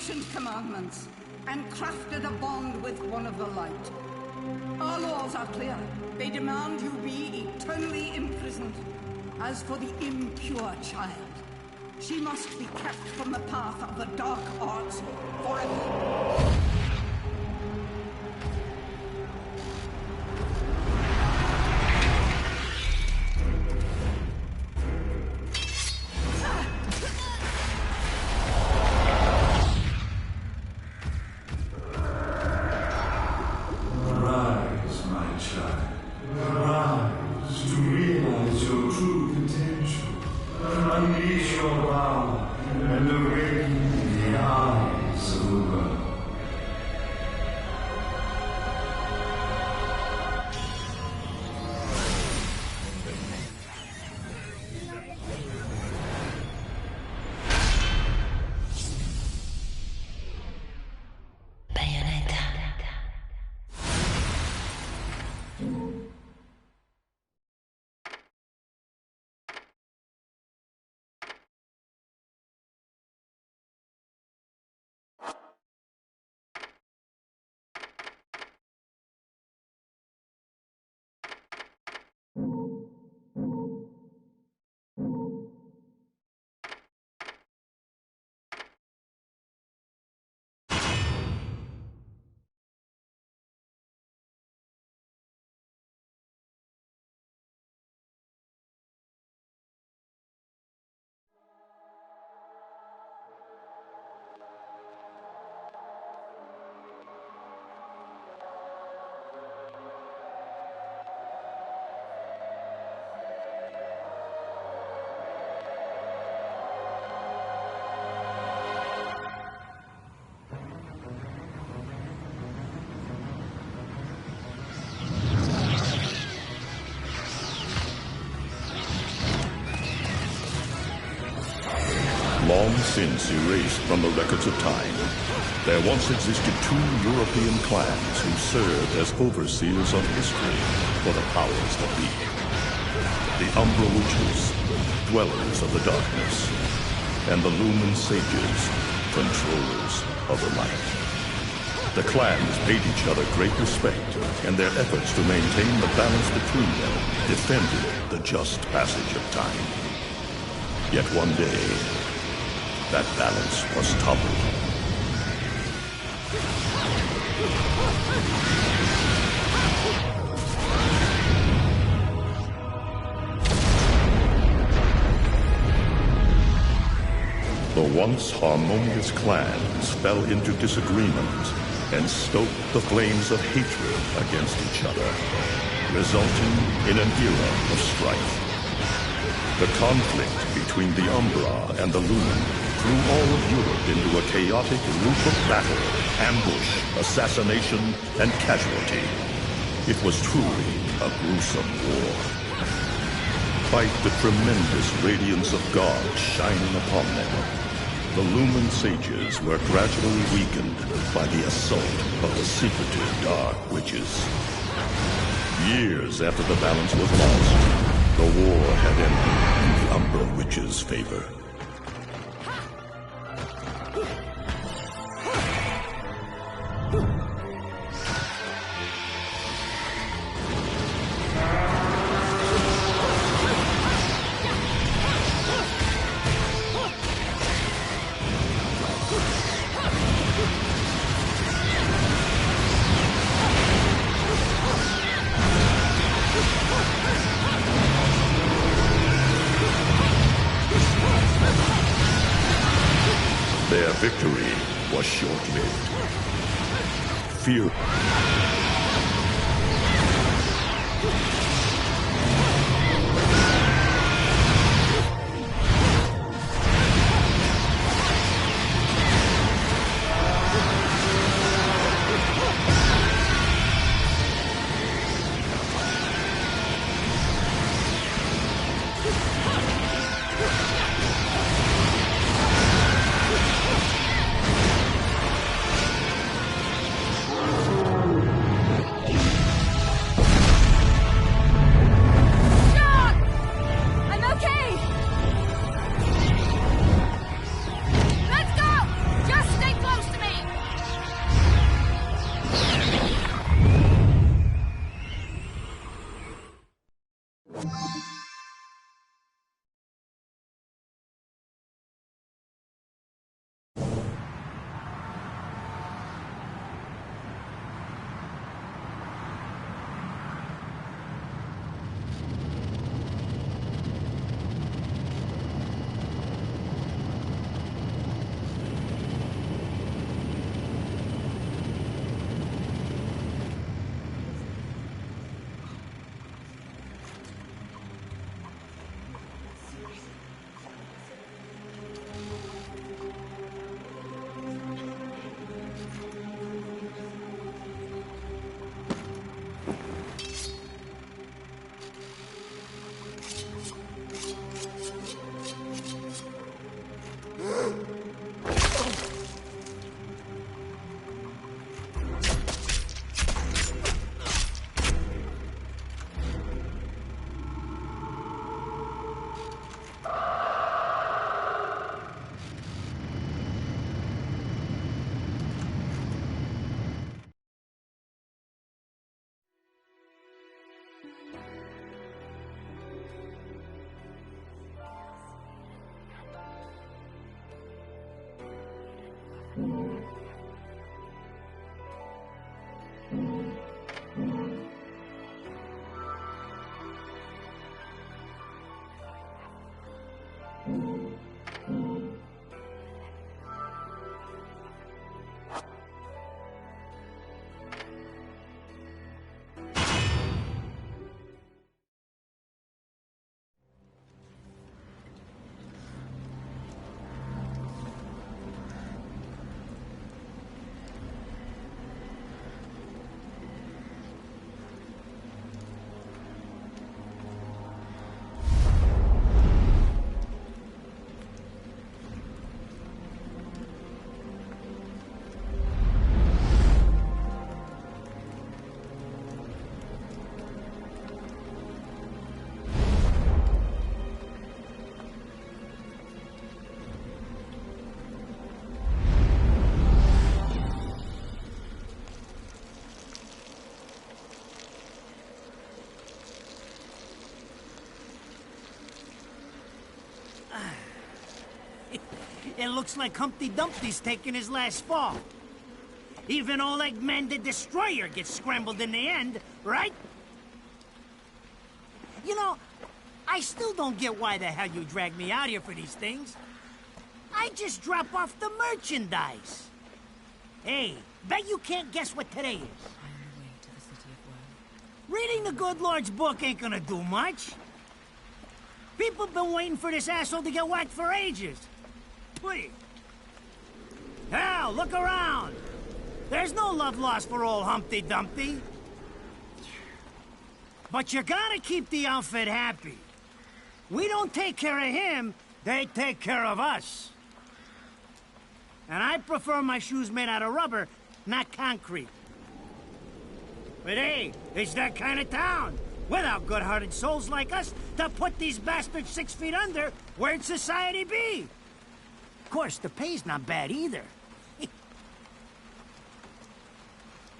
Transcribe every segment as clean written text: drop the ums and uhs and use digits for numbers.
ancient commandments and crafted a bond with one of the light. Our laws are clear. They demand you be eternally imprisoned. As for the impure child, she must be kept from the path of the dark arts forever. Long since erased from the records of time, there once existed two European clans who served as overseers of history for the powers that be. The Umbra Witches, dwellers of the darkness, and the Lumen Sages, controllers of the light. The clans paid each other great respect, and their efforts to maintain the balance between them defended the just passage of time. Yet one day, that balance was toppled. The once harmonious clans fell into disagreement and stoked the flames of hatred against each other, resulting in an era of strife. The conflict between the Umbra and the Lumen threw all of Europe into a chaotic loop of battle, ambush, assassination, and casualty. It was truly a gruesome war. Despite the tremendous radiance of God shining upon them, the Lumen Sages were gradually weakened by the assault of the secretive Dark Witches. Years after the balance was lost, the war had ended in the Umbra Witches' favor. Their victory was short-lived. Fear. looks like Humpty Dumpty's taking his last fall. Even old Eggman the Destroyer gets scrambled in the end, right? You know, I still don't get why the hell you dragged me out here for these things. I just drop off the merchandise. Hey, bet you can't guess what today is. I am on the way to the city of Worm. Reading the good Lord's book ain't gonna do much. People have been waiting for this asshole to get whacked for ages. Please. Hell, look around. There's no love lost for old Humpty Dumpty. But you gotta keep the outfit happy. We don't take care of him, they take care of us. And I prefer my shoes made out of rubber, not concrete. But hey, it's that kind of town. Without good-hearted souls like us to put these bastards 6 feet under, where'd society be? Of course, the pay's not bad either.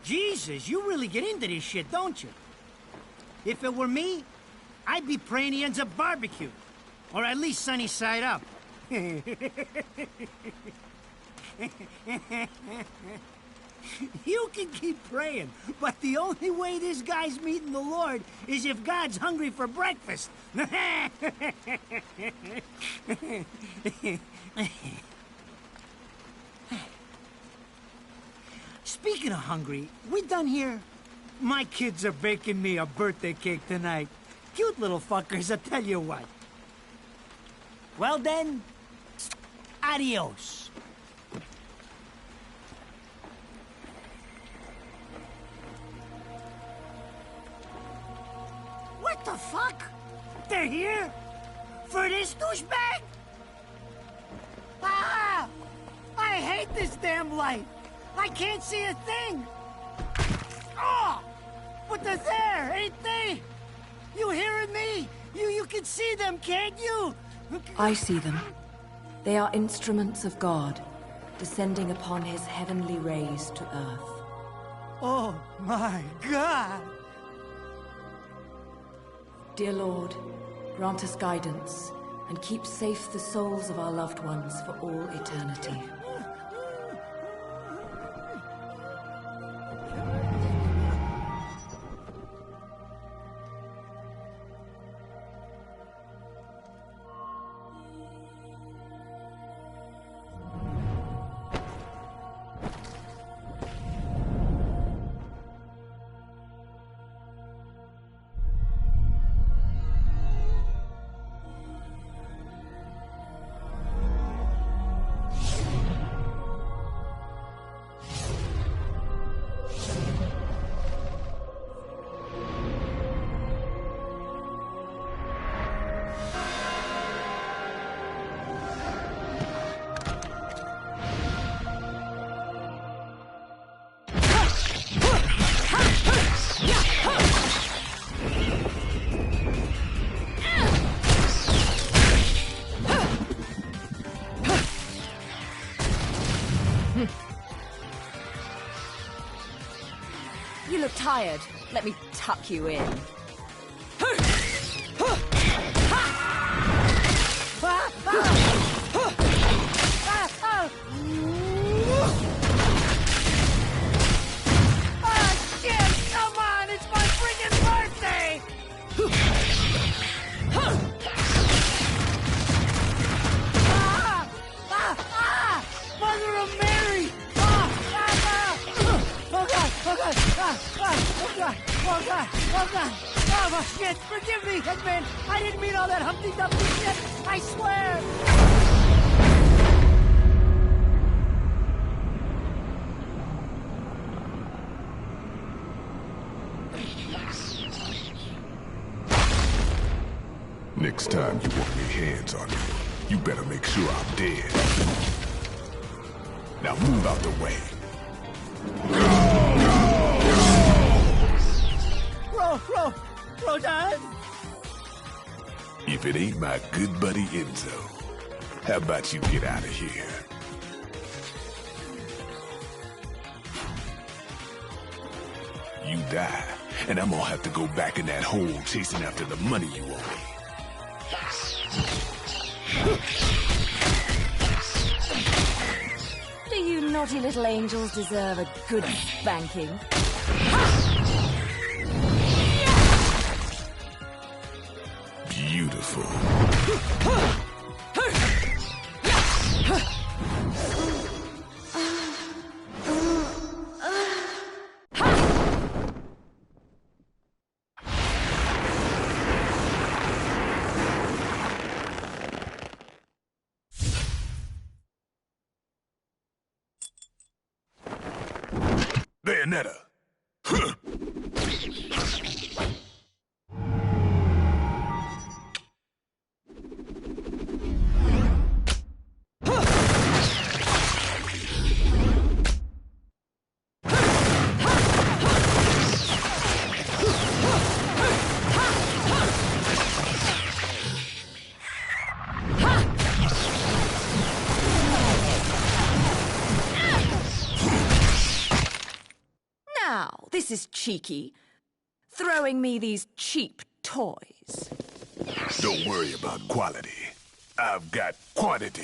Jesus, you really get into this shit, don't you? If it were me, I'd be praying he ends up barbecued. Or at least sunny side up. You can keep praying, but the only way this guy's meeting the Lord is if God's hungry for breakfast. Speaking of hungry, we done here? My kids are baking me a birthday cake tonight. Cute little fuckers, I tell you what. Well then, adios. What the fuck? They're here? For this douchebag? Ah! I hate this damn light. I can't see a thing. Oh! But they're there, ain't they? You hearing me? You can see them, can't you? I see them. They are instruments of God, descending upon his heavenly rays to earth. Oh my God! Dear Lord, grant us guidance, and keep safe the souls of our loved ones for all eternity. You look tired. Let me tuck you in. Shit! Come on! It's my friggin' birthday! Mother of Mary! Oh God! Oh God! Oh God! Oh God! Oh God! Oh shit! Forgive me, Headman! I didn't mean all that Humpty Dumpty shit! I swear! Next time you want your hands on me, you better make sure I'm dead. Now move out the way. Rodan! If it ain't my good buddy Enzo, how about you get out of here? You die, and I'm gonna have to go back in that hole chasing after the money you owe me. naughty little angels deserve a good spanking. Beautiful. Bayonetta. Now, this is cheeky. Throwing me these cheap toys. Don't worry about quality. I've got quantity.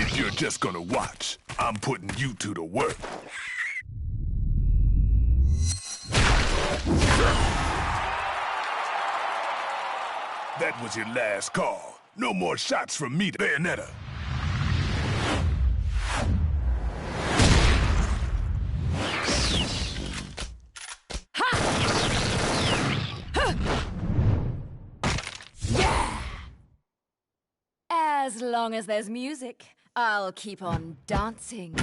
If you're just gonna watch, I'm putting you to the work. That was your last call. No more shots from me to Bayonetta. As long as there's music, I'll keep on dancing.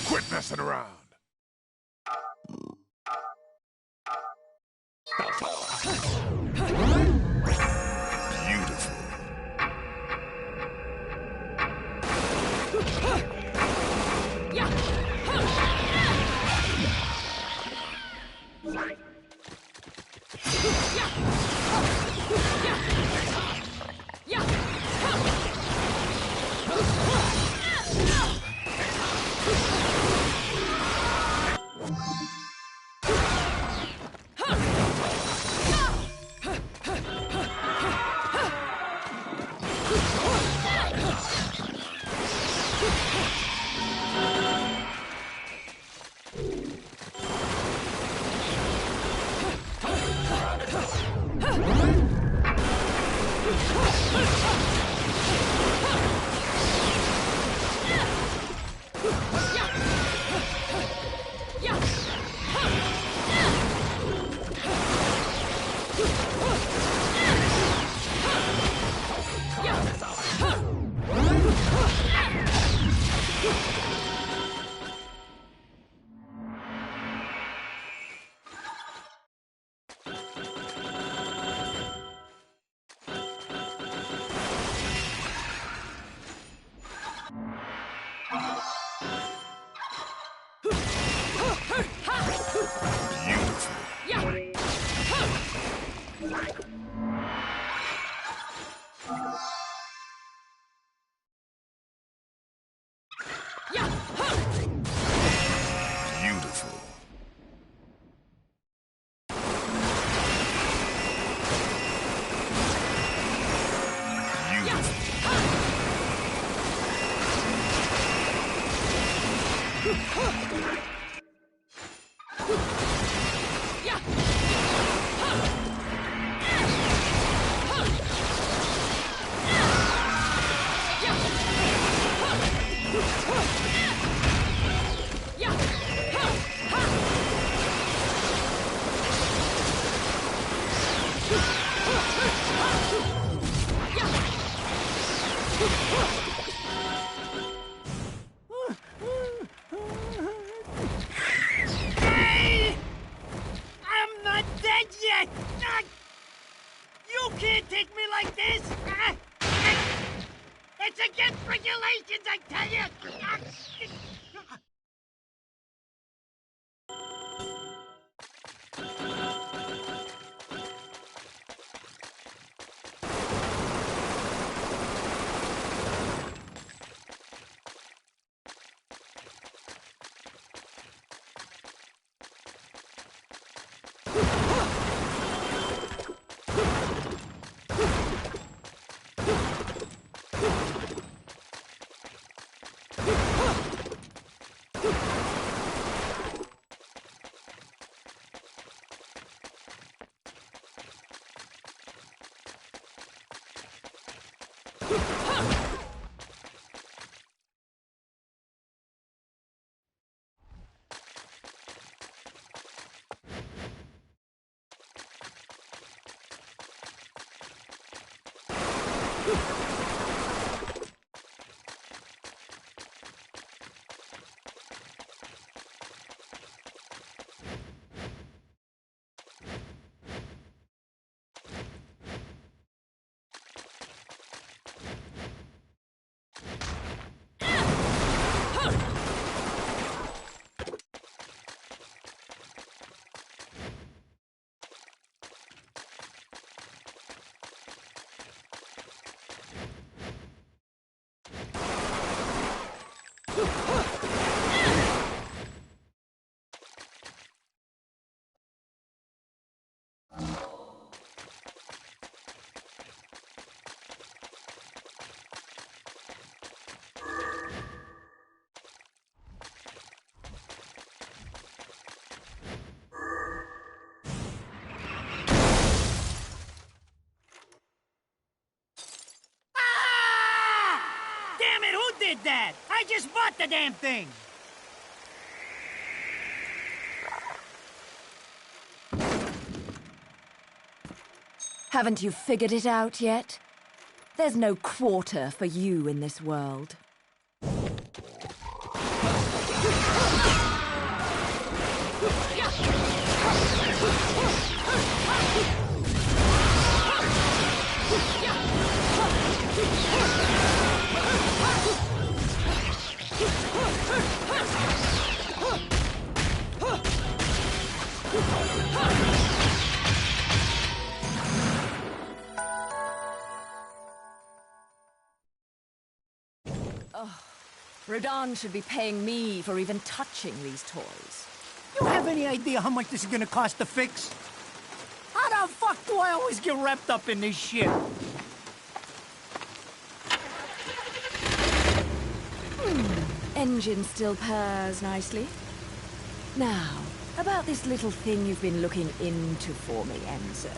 Quit messing around. Beautiful. Beautiful. Hey! I'm not dead yet! You can't take me like this! It's against regulations, I tell you! Damn it, who did that? I just bought the damn thing! Haven't you figured it out yet? There's no quarter for you in this world. Rodan should be paying me for even touching these toys. You have any idea how much this is gonna cost to fix? How the fuck do I always get wrapped up in this shit? Engine still purrs nicely. Now, about this little thing you've been looking into for me, Enzo.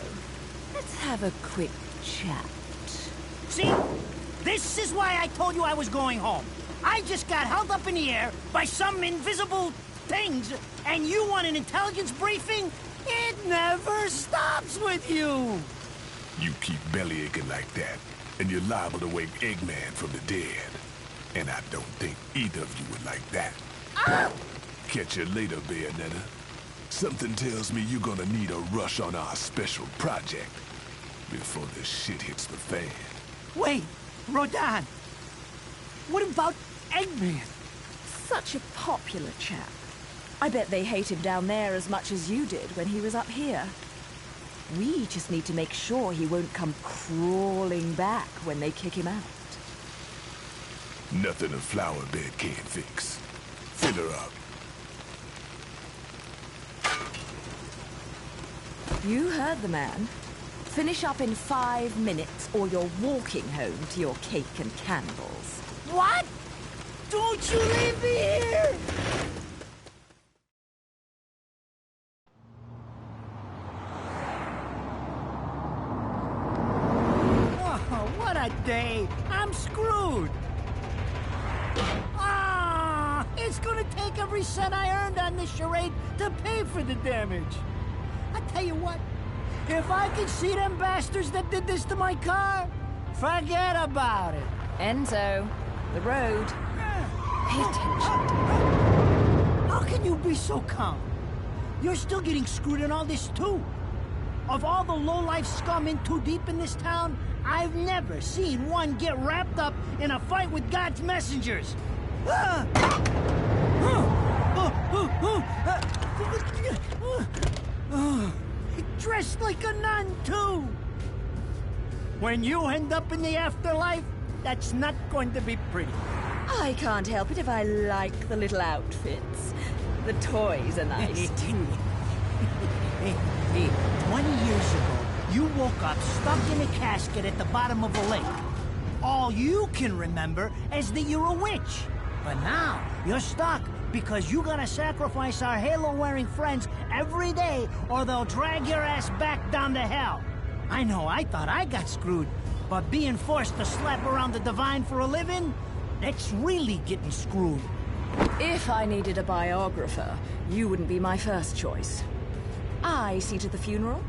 Let's have a quick chat. See? This is why I told you I was going home. I just got held up in the air by some invisible things, and you want an intelligence briefing? It never stops with you! You keep bellyaching like that, and you're liable to wake Eggman from the dead. And I don't think either of you would like that. Ah! Catch you later, Bayonetta. Something tells me you're gonna need a rush on our special project before this shit hits the fan. Wait, Rodan. What about Eggman? Such a popular chap. I bet they hate him down there as much as you did when he was up here. We just need to make sure he won't come crawling back when they kick him out. Nothing a flower bed can't fix. Fill her up. You heard the man. Finish up in 5 minutes, or you're walking home to your cake and candles. What? Don't you leave me here! Oh, what a day! I'm screwed! Ah! It's gonna take every cent I earned on this charade to pay for the damage. I tell you what, if I could see them bastards that did this to my car, forget about it. Enzo, the road. Pay attention. How can you be so calm? You're still getting screwed in all this too. Of all the lowlife scum in too deep in this town, I've never seen one get wrapped up in a fight with God's messengers. Dressed like a nun, too! When you end up in the afterlife, that's not going to be pretty. I can't help it if I like the little outfits. The toys are nice, too. Hey, 20 years ago, you woke up stuck in a casket at the bottom of a lake. All you can remember is that you're a witch. But now, you're stuck because you gotta sacrifice our halo-wearing friends every day, or they'll drag your ass back down to hell. I know, I thought I got screwed, but being forced to slap around the divine for a living, that's really getting screwed. If I needed a biographer, you wouldn't be my first choice. I see to the funeral.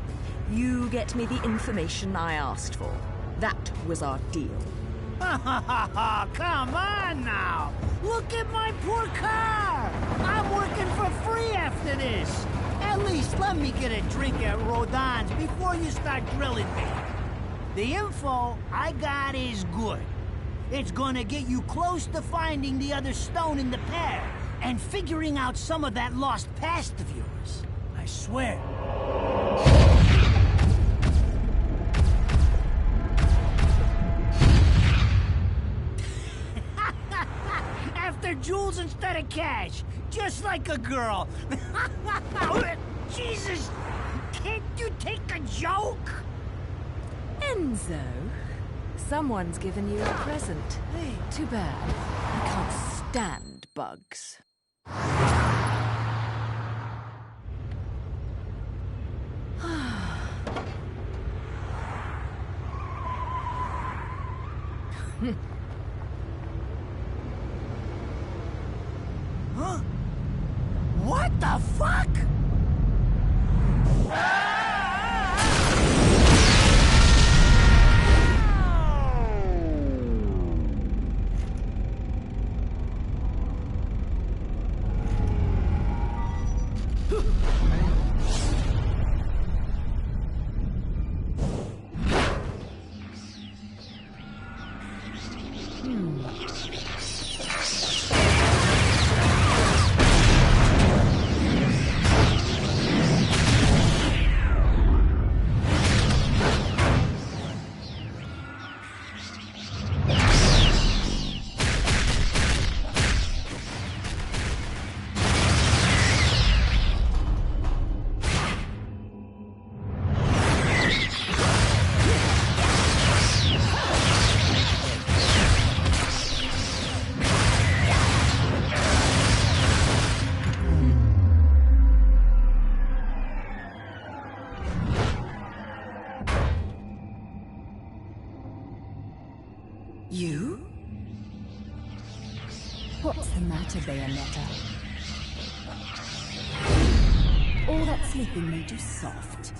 You get me the information I asked for. That was our deal. Come on now! Look at my poor car! I'm working for free after this! At least let me get a drink at Rodon's before you start drilling me. The info I got is good. It's gonna get you close to finding the other stone in the pair and figuring out some of that lost past of yours. I swear. After jewels instead of cash, just like a girl. Jesus, can't you take a joke? Enzo, someone's given you a present. Hey. Too bad. I can't stand bugs. Huh? What the fuck? You? What's the matter, Bayonetta? All that sleeping made you soft.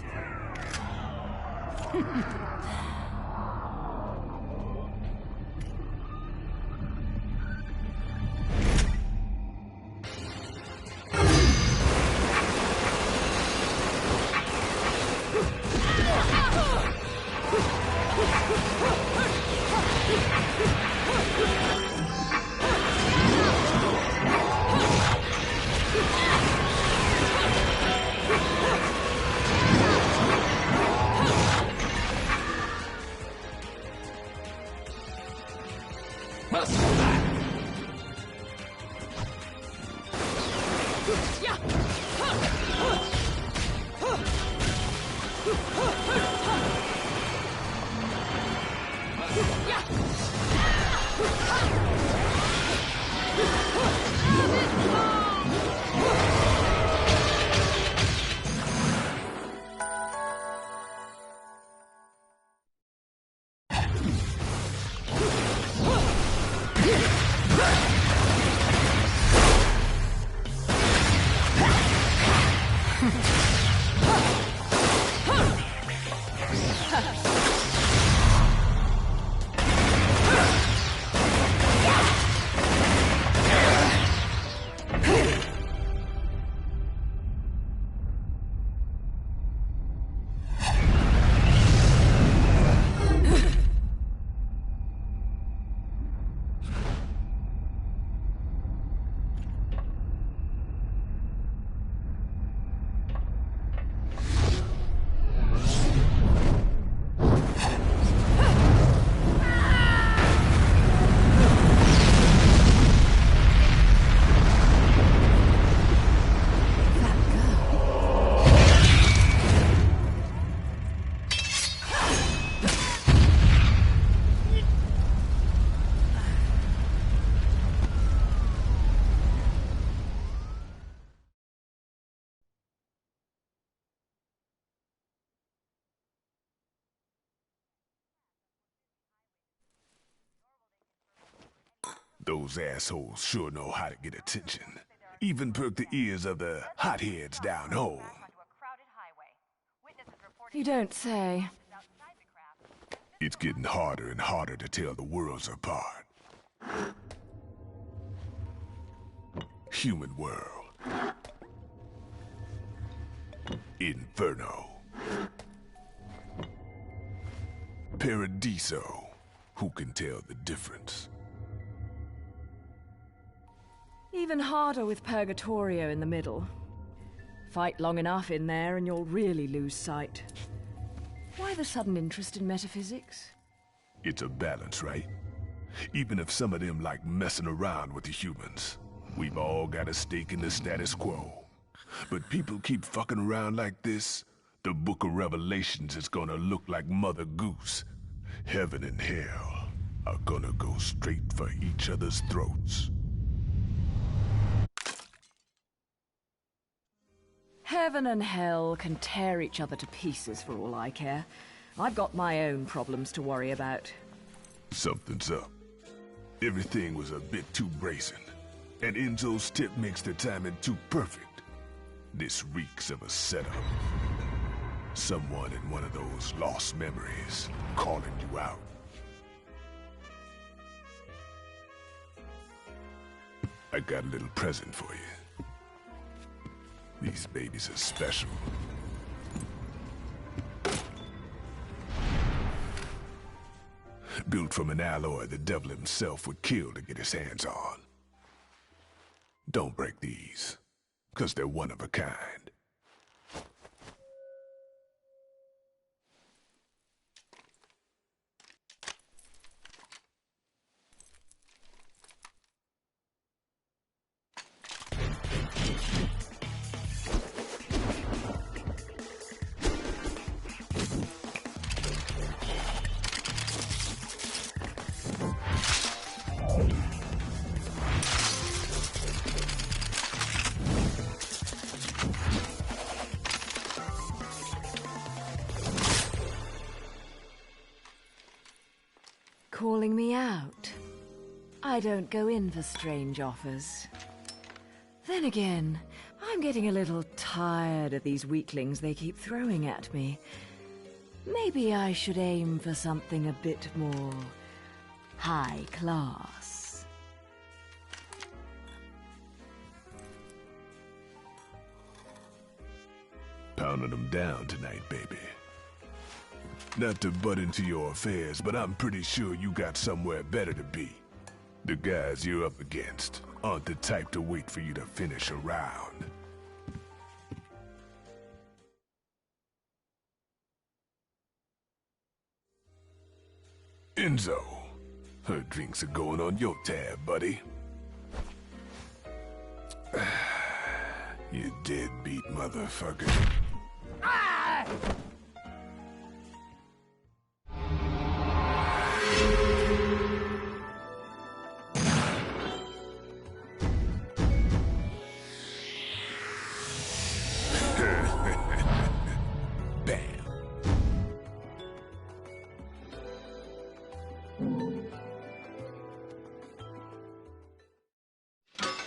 Those assholes sure know how to get attention. Even perk the ears of the hotheads down home. You don't say. It's getting harder and harder to tell the worlds apart. Human world. Inferno. Paradiso. Who can tell the difference? Even harder with Purgatorio in the middle. Fight long enough in there and you'll really lose sight. Why the sudden interest in metaphysics? It's a balance, right? Even if some of them like messing around with the humans, we've all got a stake in the status quo. But people keep fucking around like this, the Book of Revelations is gonna look like Mother Goose. Heaven and hell are gonna go straight for each other's throats. Heaven and hell can tear each other to pieces for all I care. I've got my own problems to worry about. Something's up. Everything was a bit too brazen, and Enzo's tip makes the timing too perfect. This reeks of a setup. Someone in one of those lost memories calling you out. I got a little present for you. These babies are special. Built from an alloy the devil himself would kill to get his hands on. Don't break these, 'cause they're one of a kind. Calling me out? I don't go in for strange offers. Then again, I'm getting a little tired of these weaklings they keep throwing at me. Maybe I should aim for something a bit more high class. Pounding them down tonight, baby. Not to butt into your affairs, but I'm pretty sure you got somewhere better to be. The guys you're up against aren't the type to wait for you to finish a round. Enzo, her drinks are going on your tab, buddy. You deadbeat motherfucker. Ah! Bam.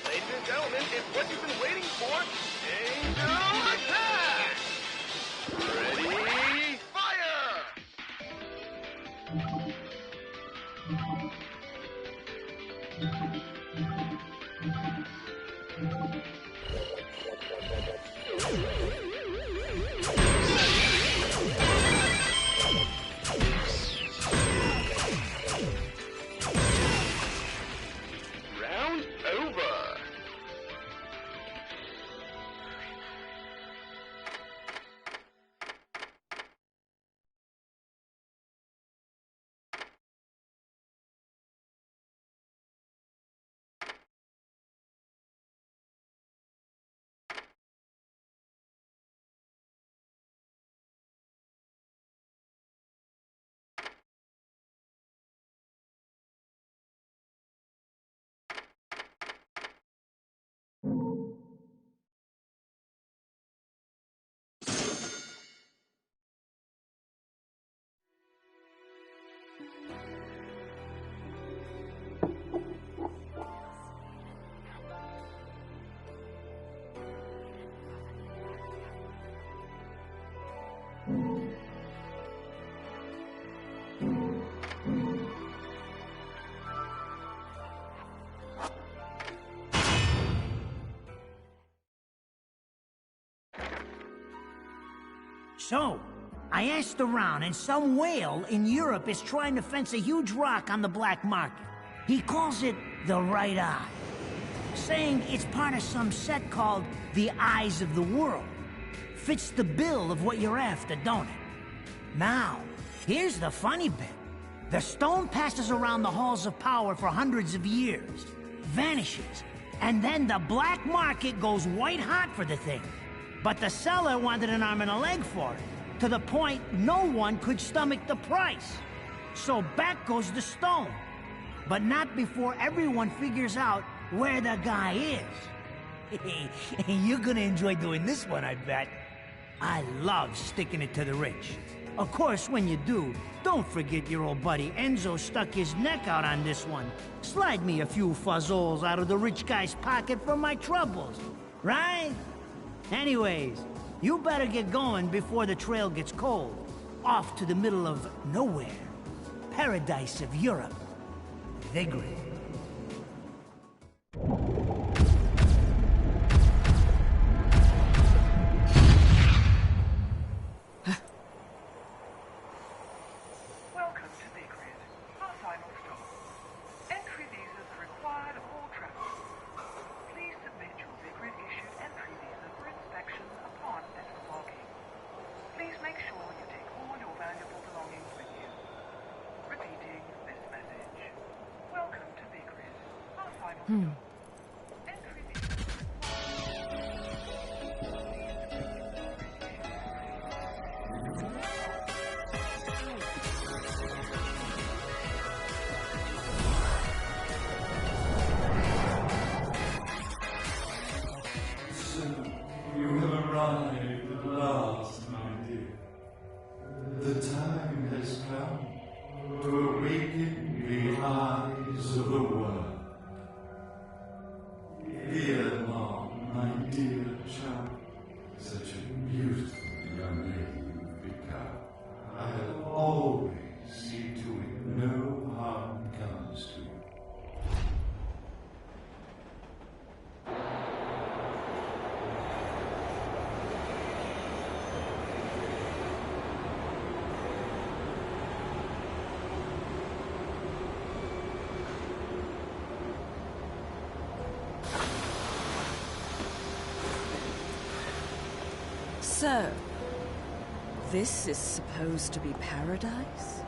Ladies and gentlemen, it's what you've been waiting for. Angel attack! Ready, fire! Round over. So, I asked around, and some whale in Europe is trying to fence a huge rock on the black market. He calls it the right eye, saying it's part of some set called the Eyes of the World. Fits the bill of what you're after, don't it? Now, here's the funny bit. The stone passes around the halls of power for hundreds of years, vanishes, and then the black market goes white hot for the thing. But the seller wanted an arm and a leg for it, to the point no one could stomach the price. So back goes the stone. But not before everyone figures out where the guy is. You're gonna enjoy doing this one, I bet. I love sticking it to the rich. Of course, when you do, don't forget your old buddy Enzo stuck his neck out on this one. Slide me a few fuzzoles out of the rich guy's pocket for my troubles, right? Anyways, you better get going before the trail gets cold. Off to the middle of nowhere. Paradise of Europe. Vigrid. Welcome to Vigrid, our final stop. Entry visas are required of all travelers. Please submit your Vigrid-issued entry visa for inspection upon disembarking. Please make sure you take all your valuable belongings with you. Repeating this message. Welcome to Vigrid, our final stop. Entry visas You have arrived at last, my dear. The time has come to awaken the eyes of the world. Ere long, my dear child, such a beautiful young lady you've become. I'll always see to it no harm comes to you. So, this is supposed to be paradise?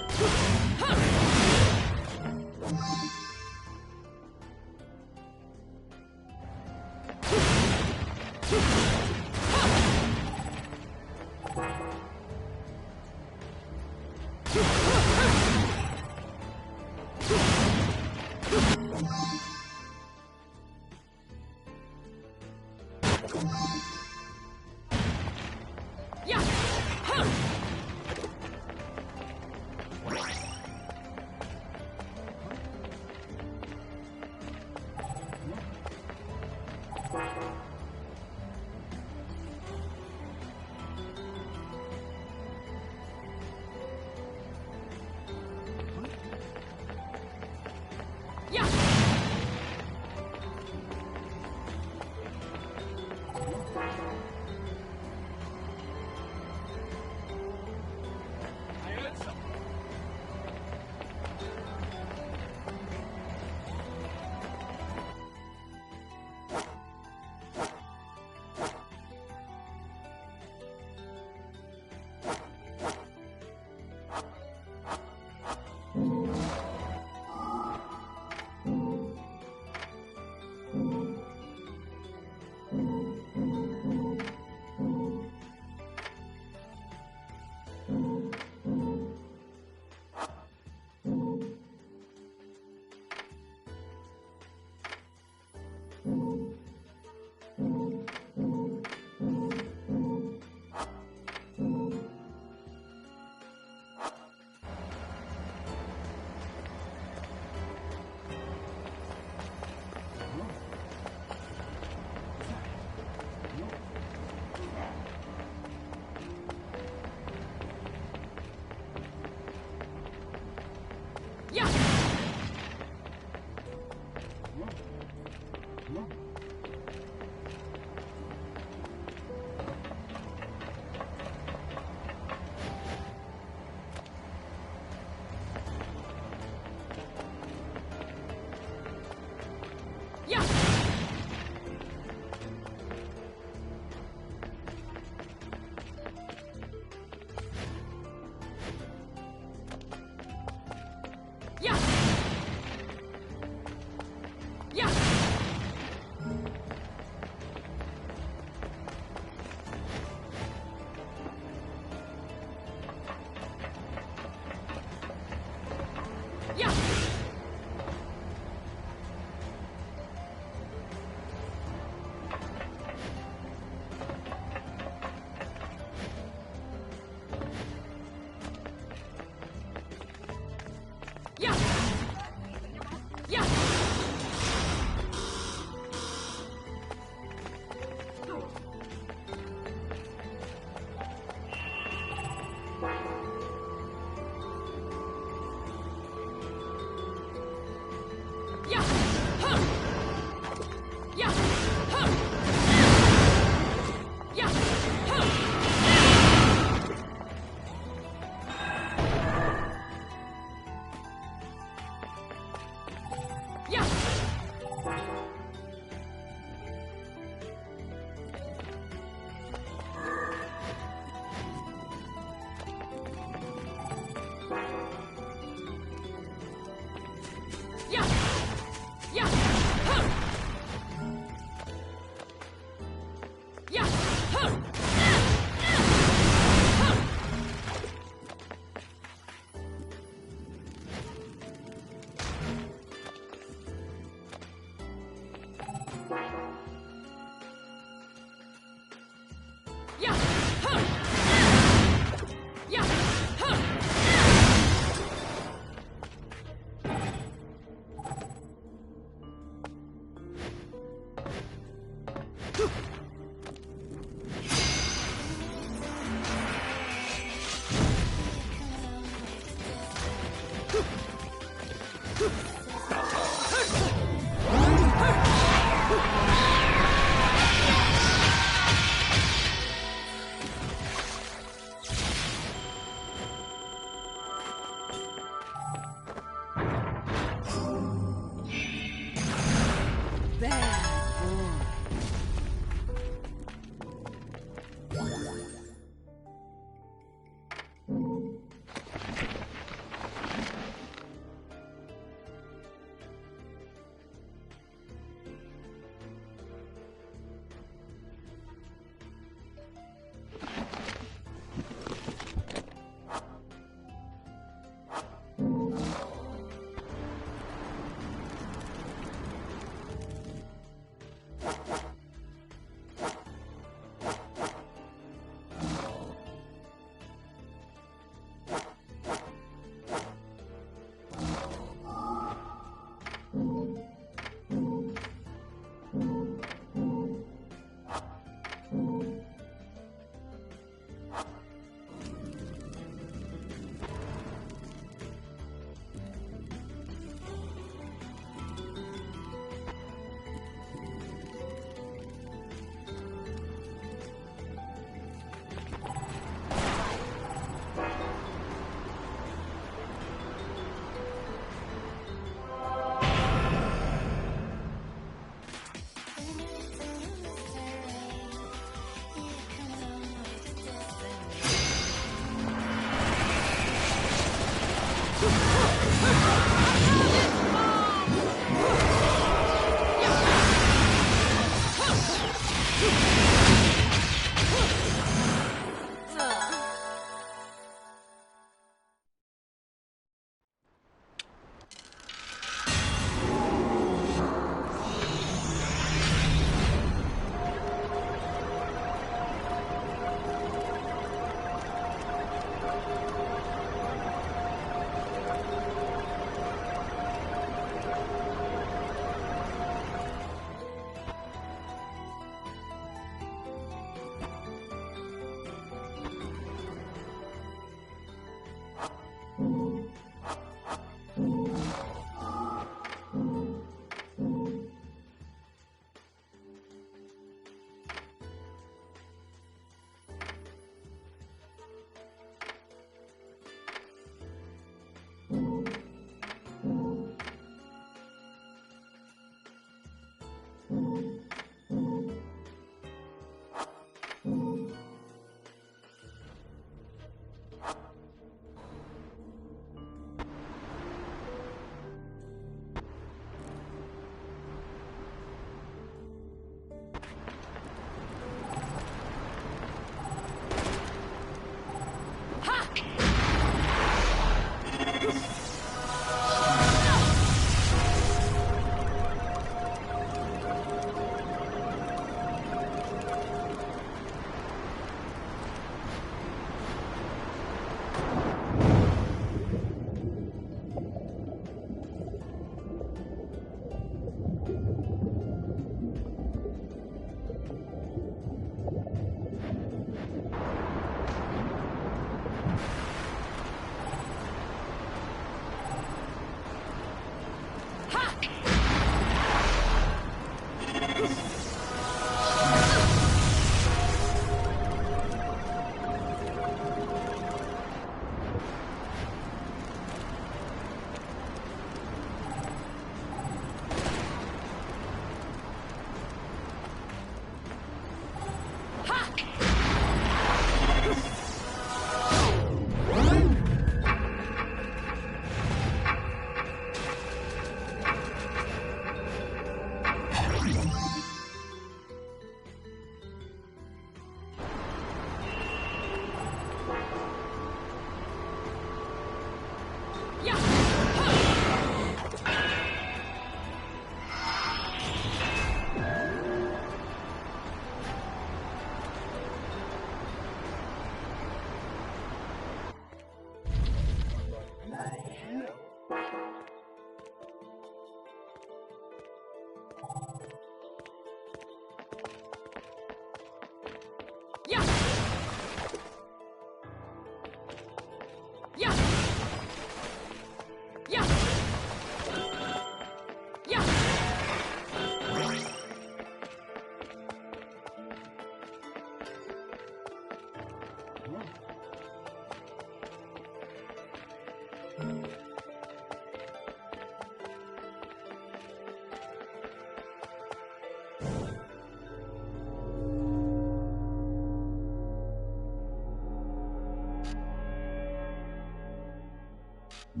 I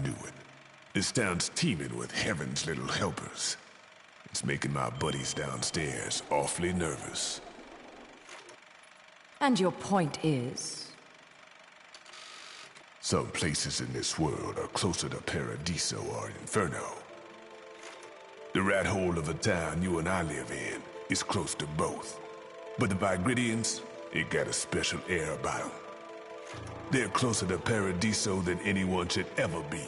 knew it. This town's teeming with heaven's little helpers. It's making my buddies downstairs awfully nervous. And your point is? Some places in this world are closer to Paradiso or Inferno. The rat hole of a town you and I live in is close to both. But the Vigridians, it got a special air about them. They're closer to Paradiso than anyone should ever be.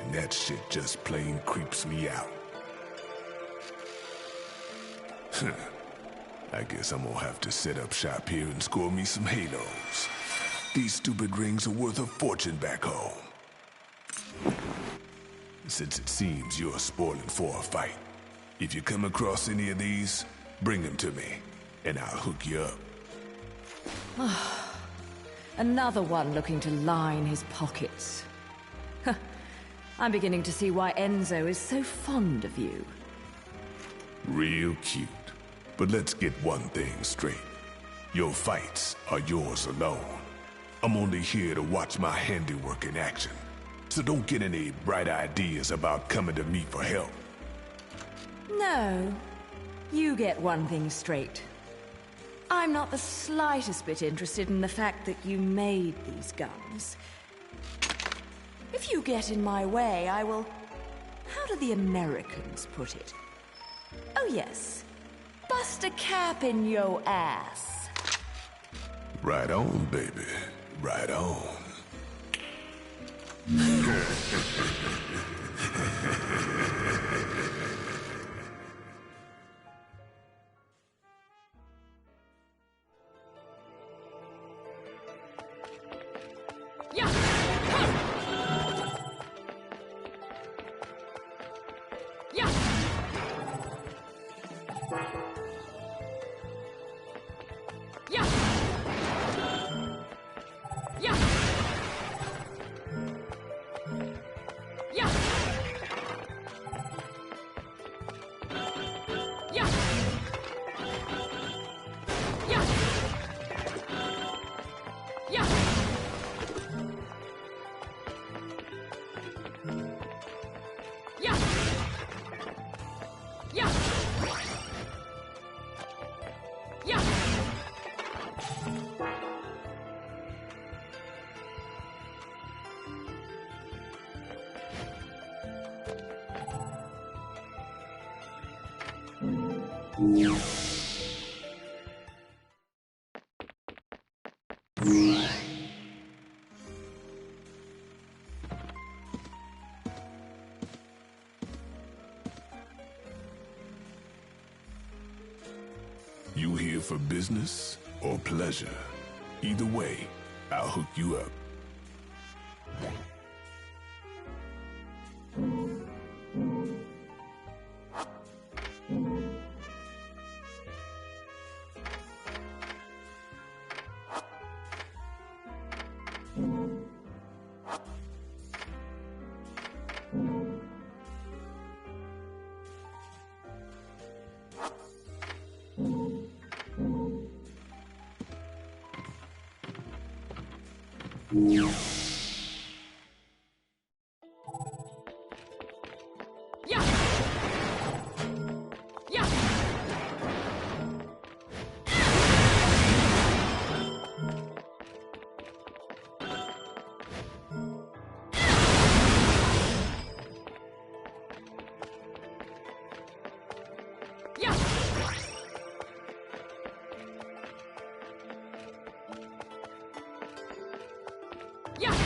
And that shit just plain creeps me out. I guess I'm gonna have to set up shop here and score me some halos. These stupid rings are worth a fortune back home. Since it seems you're spoiling for a fight, if you come across any of these, bring them to me, and I'll hook you up. Another one looking to line his pockets. I'm beginning to see why Enzo is so fond of you. Real cute. But let's get one thing straight. Your fights are yours alone. I'm only here to watch my handiwork in action. So don't get any bright ideas about coming to me for help. No. You get one thing straight. I'm not the slightest bit interested in the fact that you made these guns. If you get in my way, I will... How do the Americans put it? Oh yes. Bust a cap in yo ass. Right on, baby. Right on. You here for business or pleasure? Either way, I'll hook you up. Yeah!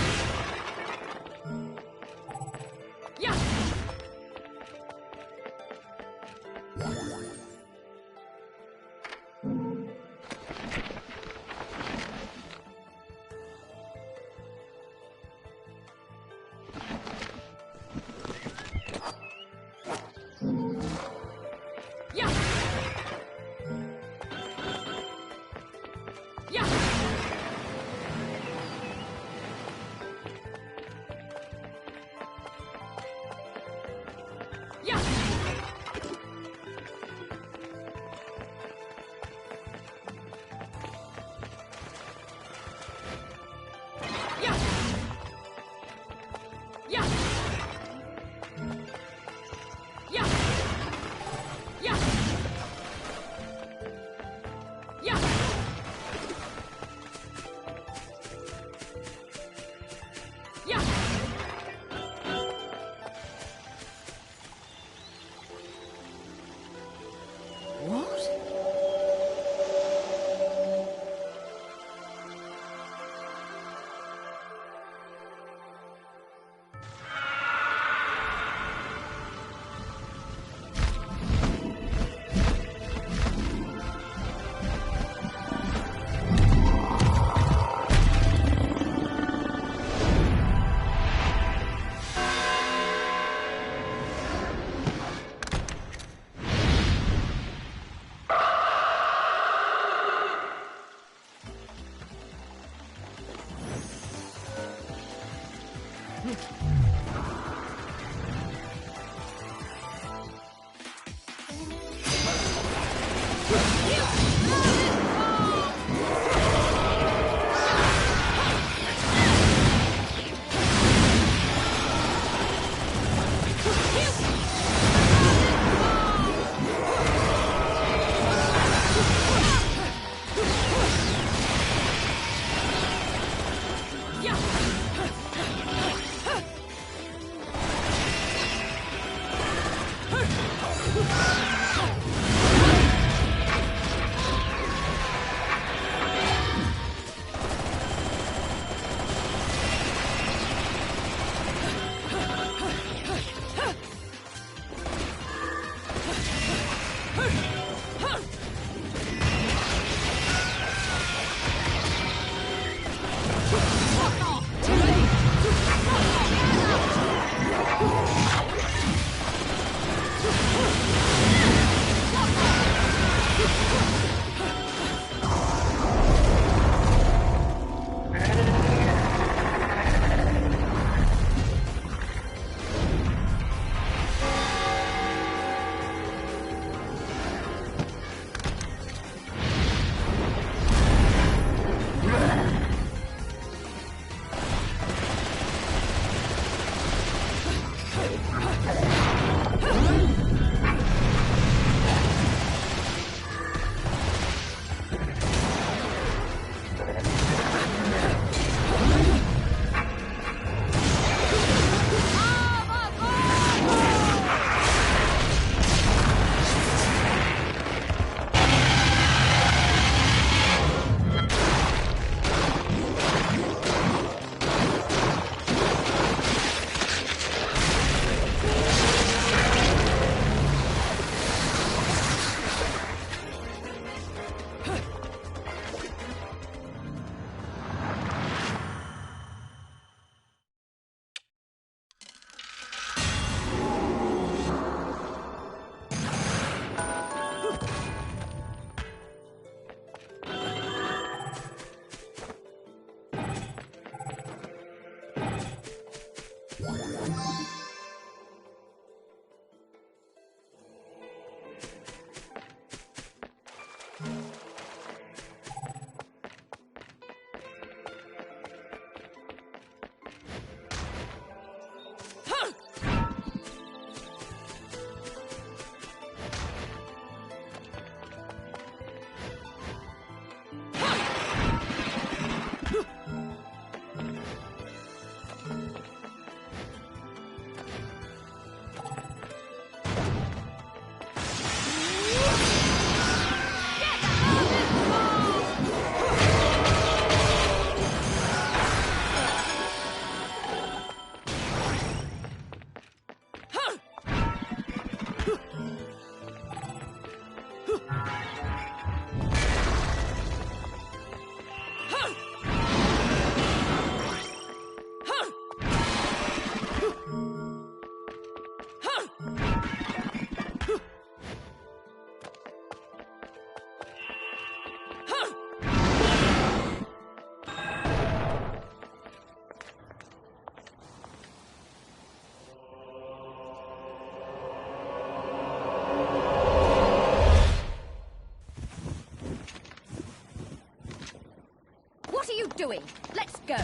What are you doing? Let's go.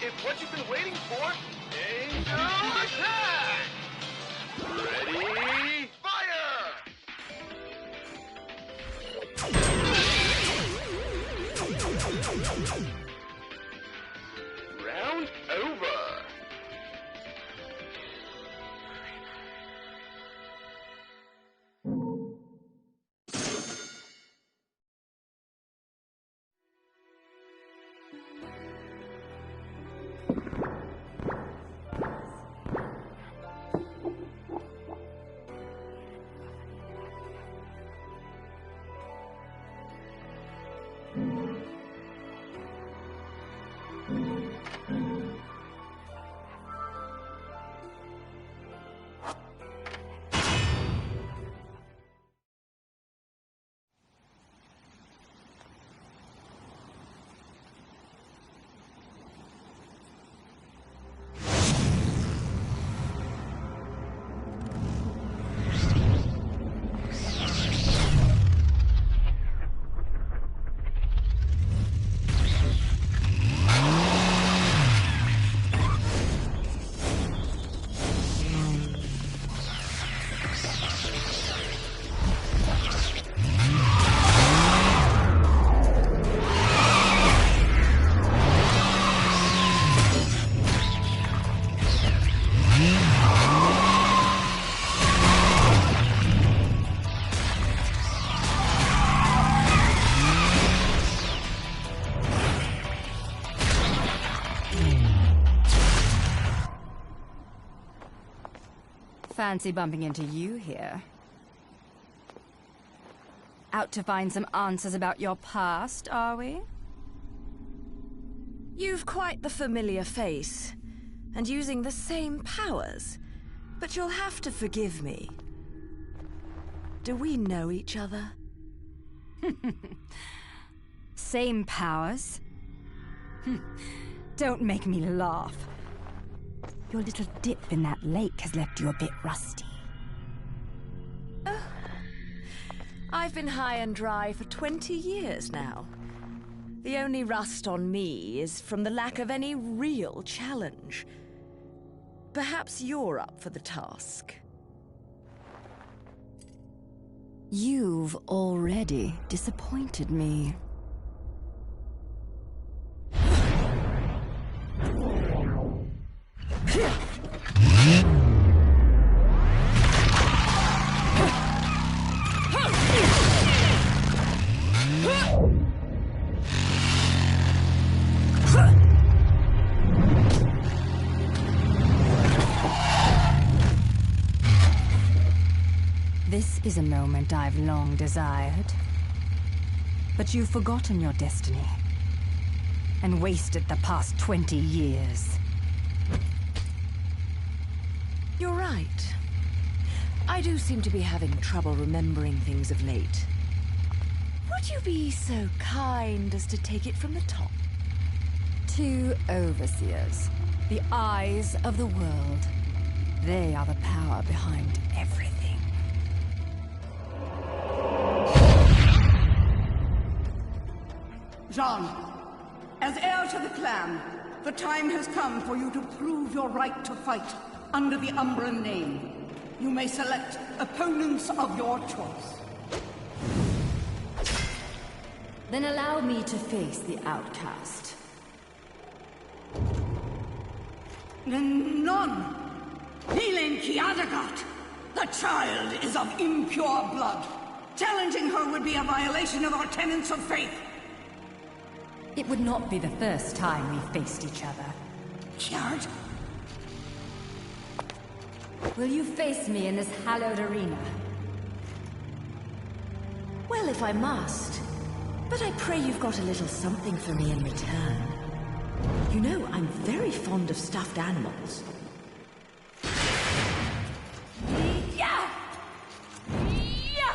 It's what you've been waiting for. Angel attack! Ready, fire! Round over. fancy bumping into you here. Out to find some answers about your past, are we? You've quite the familiar face, and using the same powers. But you'll have to forgive me. Do we know each other? Same powers? Don't make me laugh. Your little dip in that lake has left you a bit rusty. I've been high and dry for 20 years now. The only rust on me is from the lack of any real challenge. Perhaps you're up for the task. You've already disappointed me. This is a moment I've long desired. But you've forgotten your destiny and wasted the past 20 years. You're right. I do seem to be having trouble remembering things of late. Would you be so kind as to take it from the top? 2 overseers, the eyes of the world. They are the power behind everything. Jean, as heir to the clan, the time has come for you to prove your right to fight under the Umbran name. You may select opponents of your choice. Then allow me to face the outcast. None. Healing Kiadagat. The child is of impure blood. Challenging her would be a violation of our tenets of faith. It would not be the first time we've faced each other. Kiard? Will you face me in this hallowed arena? Well, if I must. But I pray you've got a little something for me in return. You know, I'm very fond of stuffed animals. Yeah! Yeah!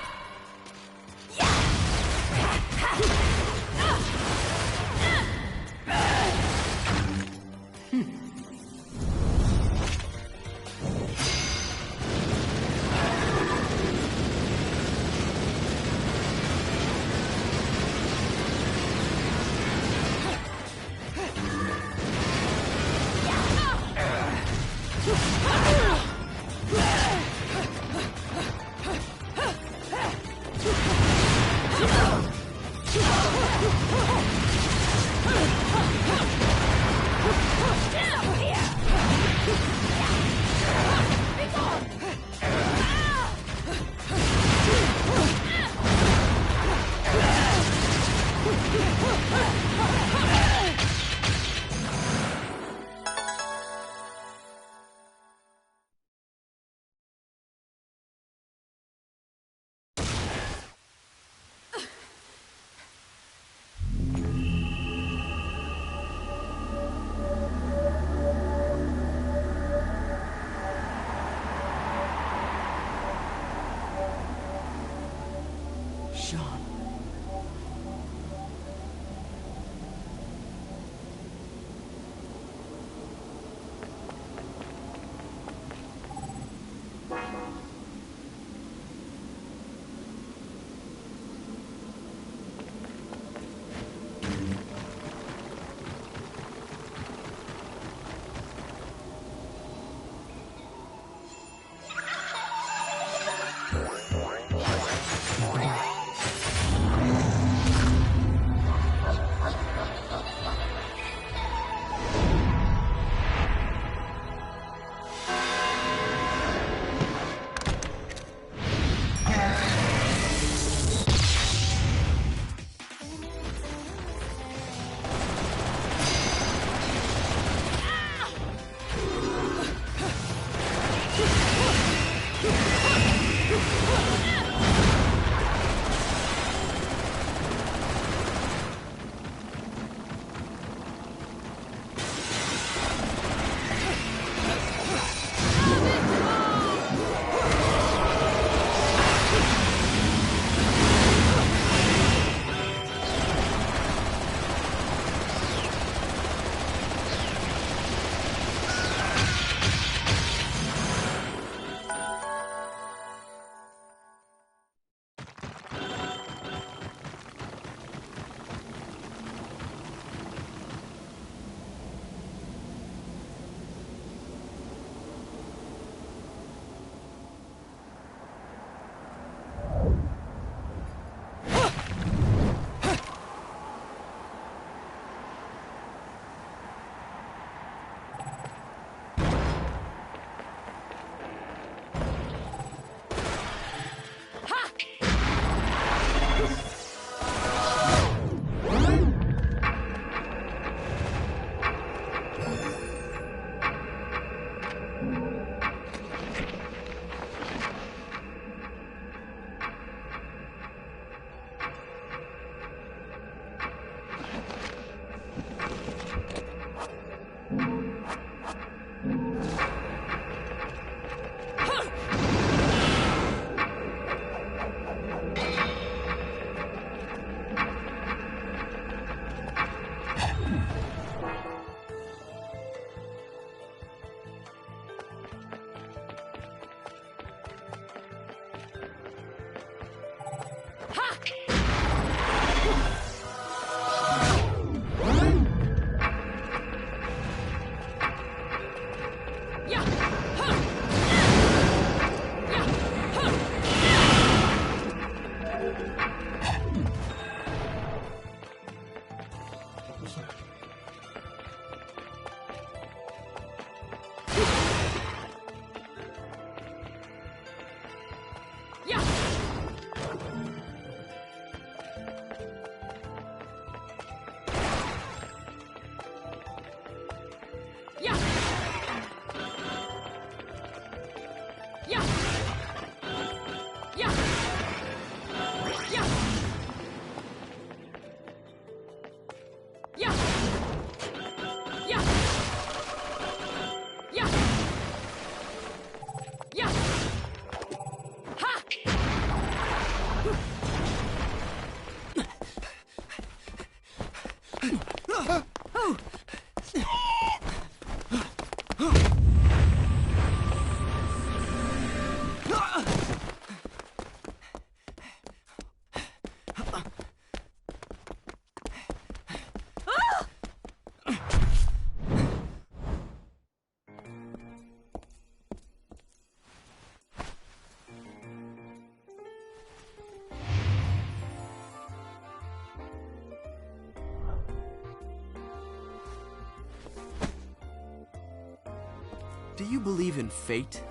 Do you believe in fate?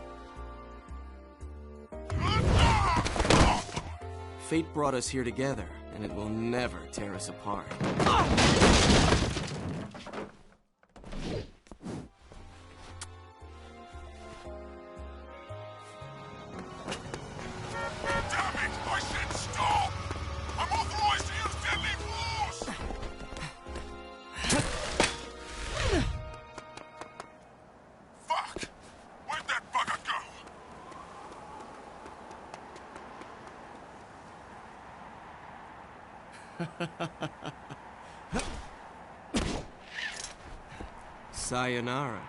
Fate brought us here together, and it will never tear us apart. Sayonara.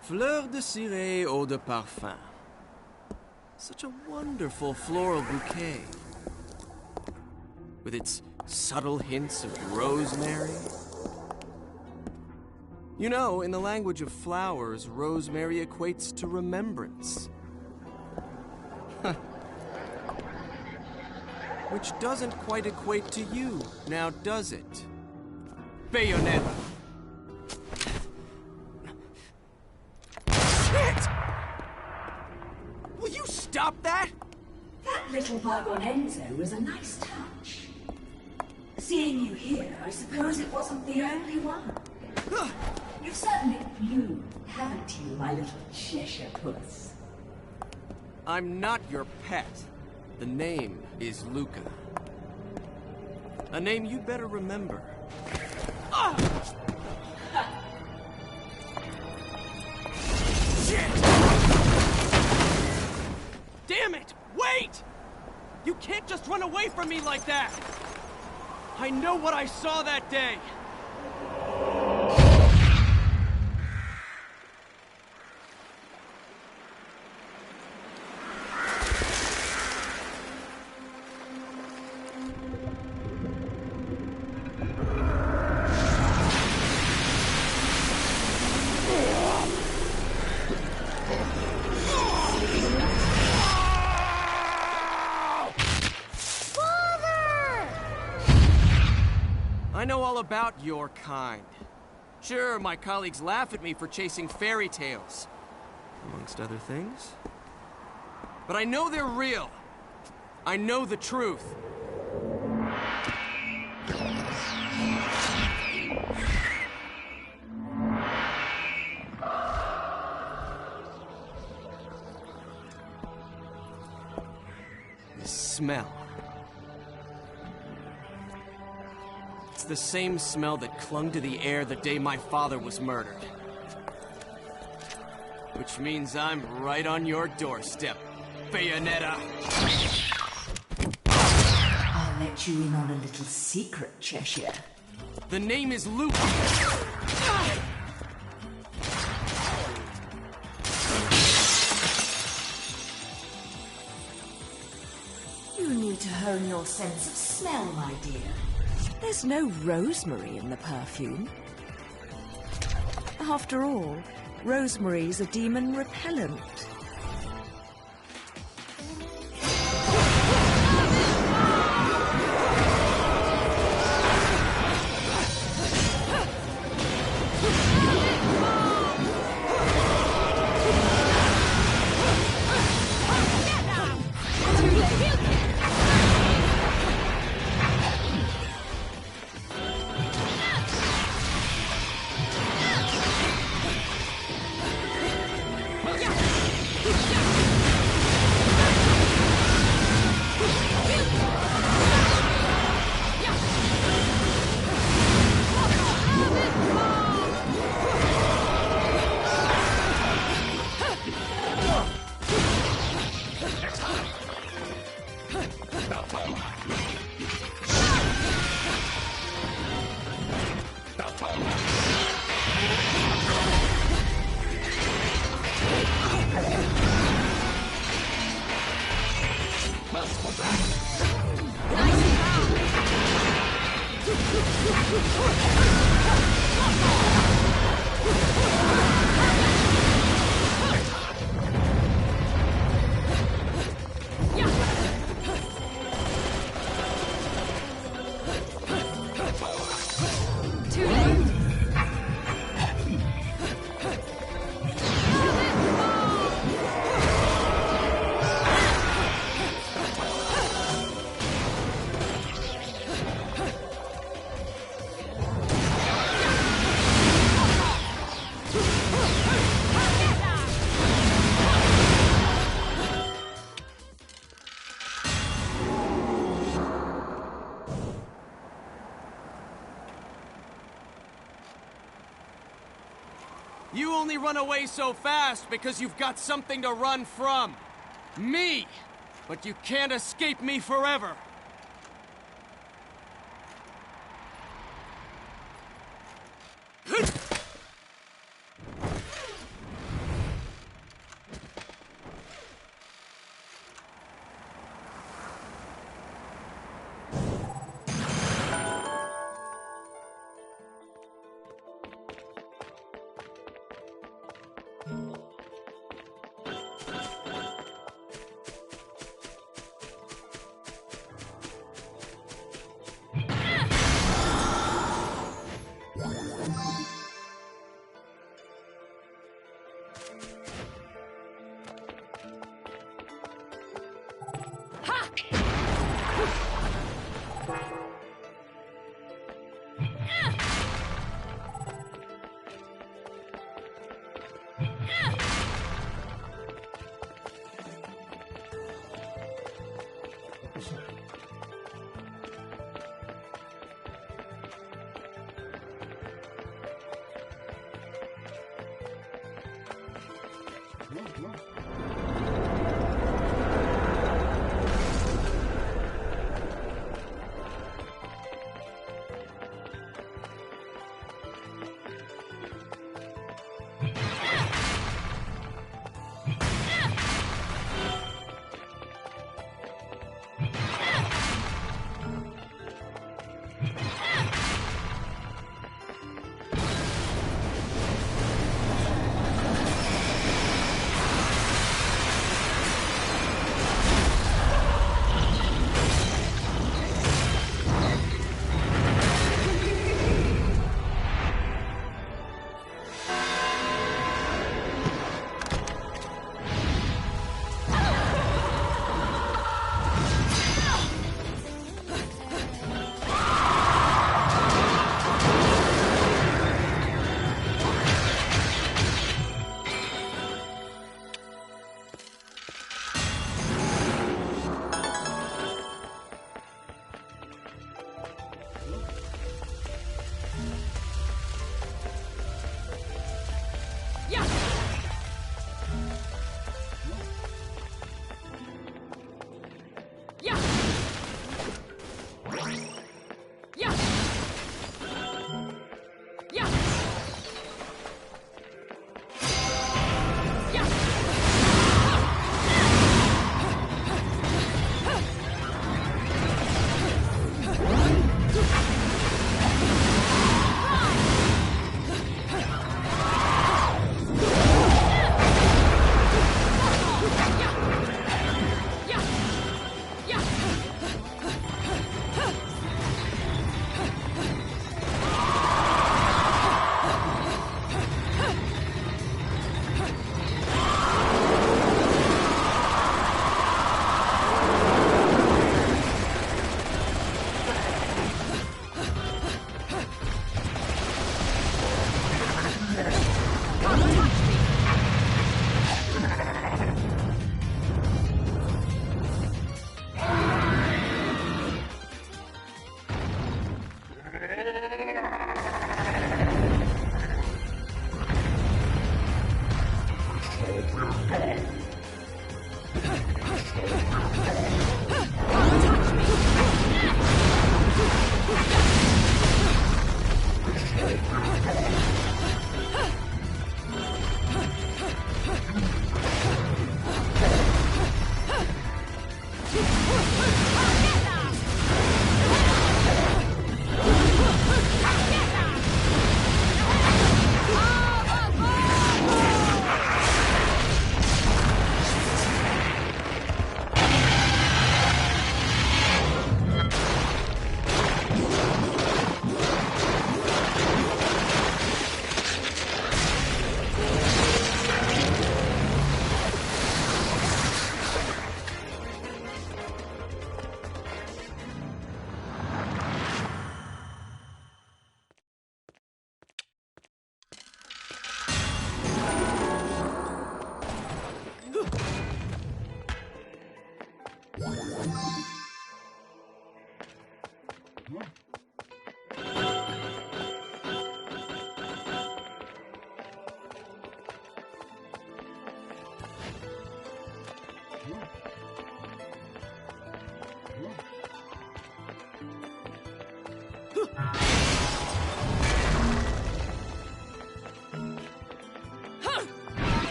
Fleur de ciré, eau de parfum. Such a wonderful floral bouquet. With its subtle hints of rosemary. You know, in the language of flowers, rosemary equates to remembrance. Which doesn't quite equate to you, now does it? Bayonetta! Shit! Will you stop that? That little bug on Enzo was a nice touch. Seeing you here, I suppose it wasn't the only one. You've certainly bloomed, haven't you, my little Cheshire puss? I'm not your pet. The name is Luca. A name you'd better remember. Shit! Damn it! Wait! You can't just run away from me like that! I know what I saw that day! I know all about your kind. Sure, my colleagues laugh at me for chasing fairy tales, amongst other things. But I know they're real. I know the truth. The smell. It's the same smell that clung to the air the day my father was murdered. Which means I'm right on your doorstep, Bayonetta. I'll let you in on a little secret, Cheshire. The name is Luke. shown your sense of smell, my dear. There's no rosemary in the perfume. After all, rosemary's a demon repellent. You only run away so fast because you've got something to run from. Me! But you can't escape me forever.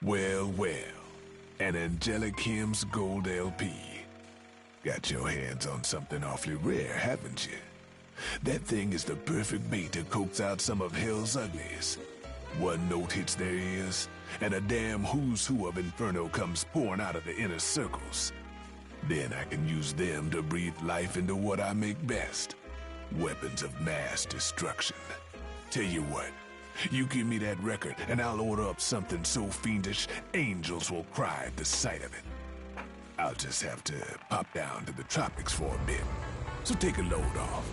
Well, well. An Angelic Hymns Gold LP. Got your hands on something awfully rare, haven't you? That thing is the perfect bait to coax out some of hell's uglies. One note hits their ears, and a damn who's who of Inferno comes pouring out of the inner circles. Then I can use them to breathe life into what I make best. Weapons of mass destruction. Tell you what, you give me that record and I'll order up something so fiendish, angels will cry at the sight of it. I'll just have to pop down to the tropics for a bit. So take a load off.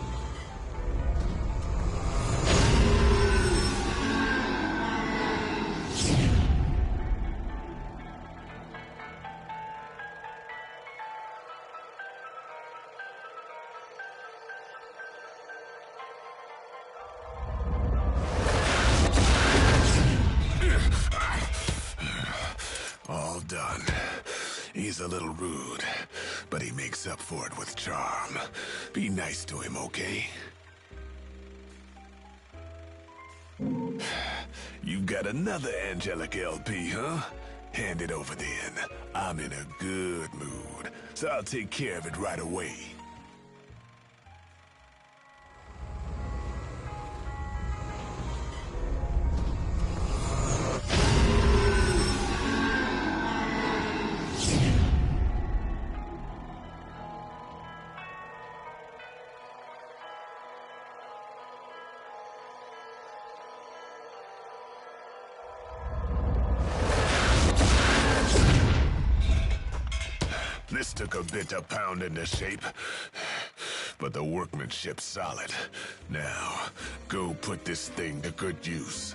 All done. He's a little rude, but he makes up for it with charm. Be nice to him, okay? You got another Angelic LP, huh? Hand it over then. I'm in a good mood, so I'll take care of it right away. This took a bit to pound into shape, but the workmanship's solid. Now, go put this thing to good use.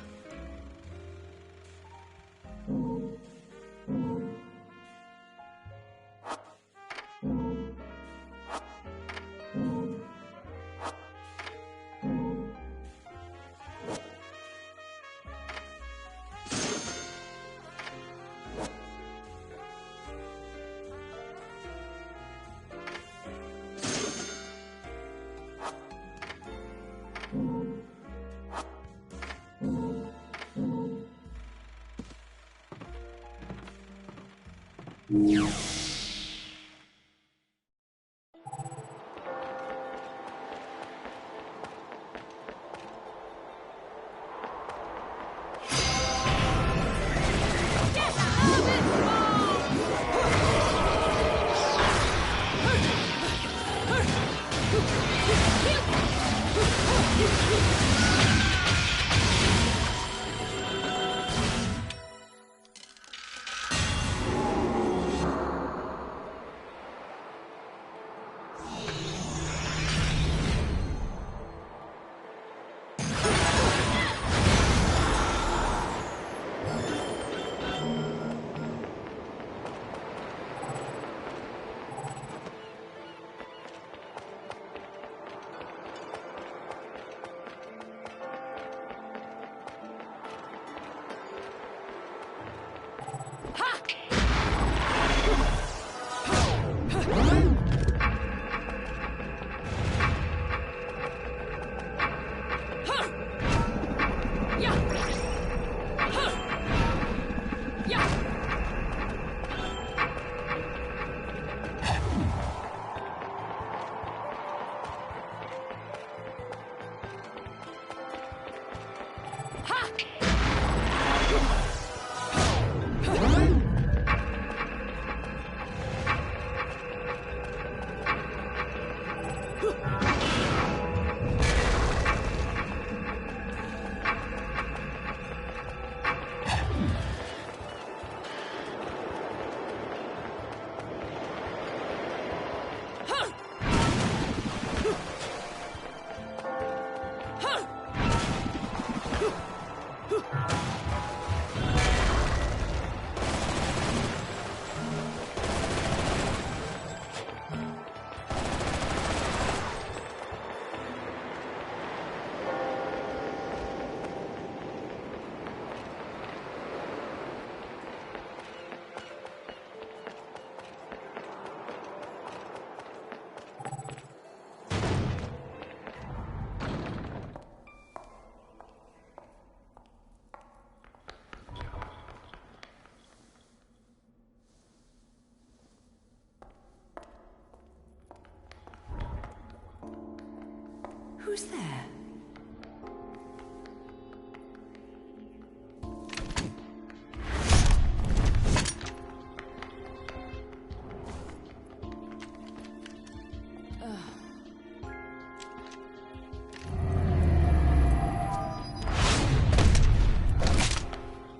Who's there?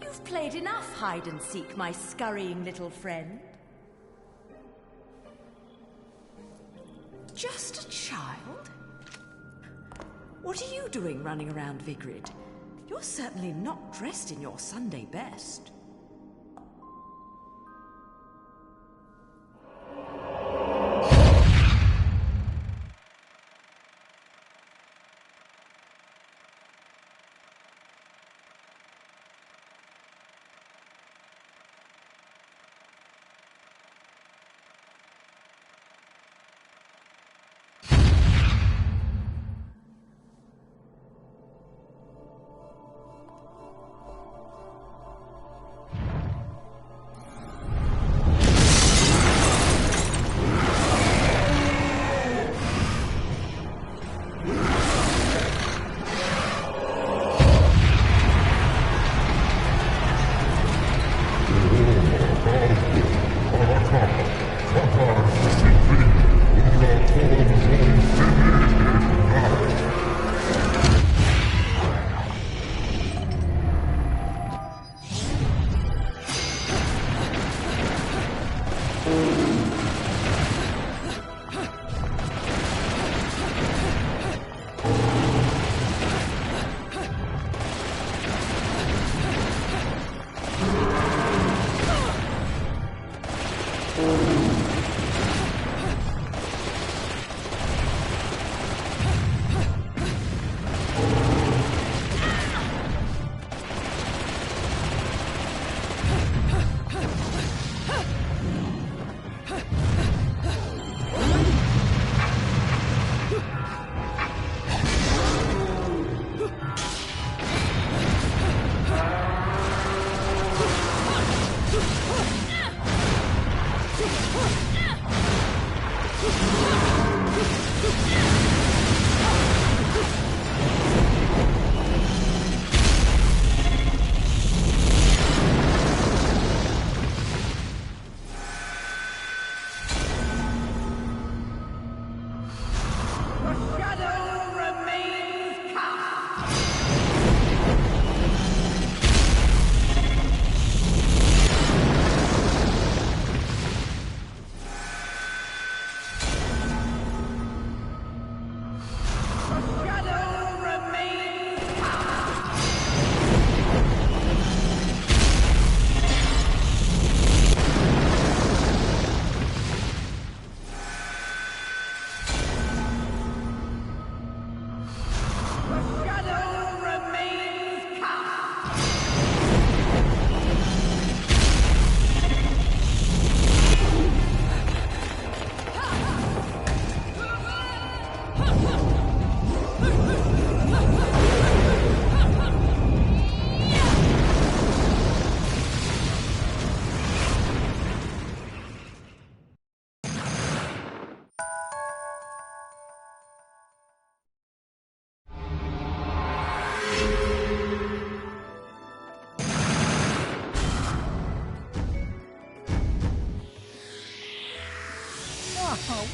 You've played enough hide and seek, my scurrying little friend. Just a child? What are you doing running around Vigrid? You're certainly not dressed in your Sunday best. Oh,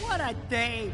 what a day!